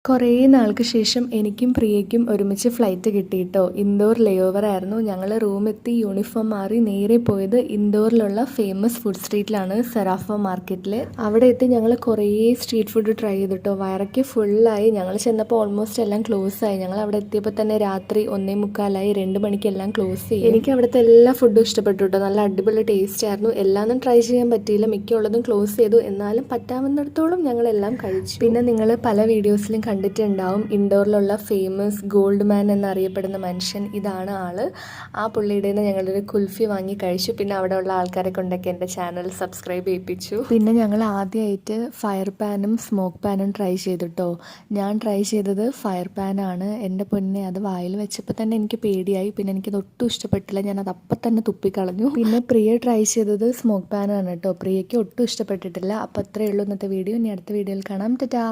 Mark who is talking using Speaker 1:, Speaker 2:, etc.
Speaker 1: കുറേ നാൾക്ക് ശേഷം എനിക്കും പ്രിയയ്ക്കും ഒരുമിച്ച് ഫ്ലൈറ്റ് കിട്ടിയിട്ടോ. ഇൻഡോർ ലേ ഓവർ ആയിരുന്നു. ഞങ്ങൾ റൂമെത്തി യൂണിഫോം മാറി നേരെ പോയത് ഇൻഡോറിലുള്ള ഫേമസ് ഫുഡ് സ്ട്രീറ്റിലാണ്, സെറാഫോ മാർക്കറ്റിൽ. അവിടെ എത്തി ഞങ്ങൾ കുറേ സ്ട്രീറ്റ് ഫുഡ് ട്രൈ ചെയ്തിട്ടോ. വയറൊക്കെ ഫുള്ളായി. ഞങ്ങൾ ചെന്നപ്പോൾ ഓൾമോസ്റ്റ് എല്ലാം ക്ലോസ് ആയി. ഞങ്ങൾ അവിടെ എത്തിയപ്പോൾ തന്നെ രാത്രി 1:45, 2 മണിക്ക് എല്ലാം ക്ലോസ് ചെയ്യും. എനിക്ക് അവിടുത്തെ എല്ലാ ഫുഡും ഇഷ്ടപ്പെട്ടു കേട്ടോ. നല്ല അടിപൊളി ടേസ്റ്റ് ആയിരുന്നു. എല്ലാമൊന്നും ട്രൈ ചെയ്യാൻ പറ്റിയില്ല, മിക്കുള്ളതും ക്ലോസ് ചെയ്തു. എന്നാലും പറ്റാവുന്നിടത്തോളം ഞങ്ങളെല്ലാം കഴിച്ചു. പിന്നെ നിങ്ങൾ പല വീഡിയോസിലും കണ്ടിട്ടുണ്ടാവും, ഇൻഡോറിലുള്ള ഫേമസ് ഗോൾഡ് മാൻ എന്നറിയപ്പെടുന്ന മനുഷ്യൻ ഇതാണ് ആള്. ആ പുള്ളിയുടെ നിന്ന് ഞങ്ങളൊരു കുൽഫി വാങ്ങി കഴിച്ചു. പിന്നെ അവിടെ ഉള്ള ആൾക്കാരെ കൊണ്ടൊക്കെ എൻ്റെ ചാനൽ സബ്സ്ക്രൈബ് ചെയ്യിപ്പിച്ചു. പിന്നെ ഞങ്ങൾ ആദ്യമായിട്ട് ഫയർ പാനും സ്മോക്ക് പാനും ട്രൈ ചെയ്തിട്ടോ. ഞാൻ ട്രൈ ചെയ്തത് ഫയർ പാനാണ്. എൻ്റെ പൊന്നെ, അത് വായിൽ വെച്ചപ്പോൾ തന്നെ എനിക്ക് പേടിയായി. പിന്നെ എനിക്കത് ഒട്ടും ഇഷ്ടപ്പെട്ടില്ല. ഞാനത് അപ്പം തന്നെ തുപ്പിക്കളഞ്ഞു. പിന്നെ പ്രിയ ട്രൈ ചെയ്തത് സ്മോക്ക് പാനാണ് കേട്ടോ. പ്രിയയ്ക്ക് ഒട്ടും ഇഷ്ടപ്പെട്ടിട്ടില്ല. അപ്പോൾ അത്രയേ ഉള്ളൂ ഇന്നത്തെ വീഡിയോ. ഇനി അടുത്ത വീഡിയോയിൽ കാണാം. ടാറ്റാ.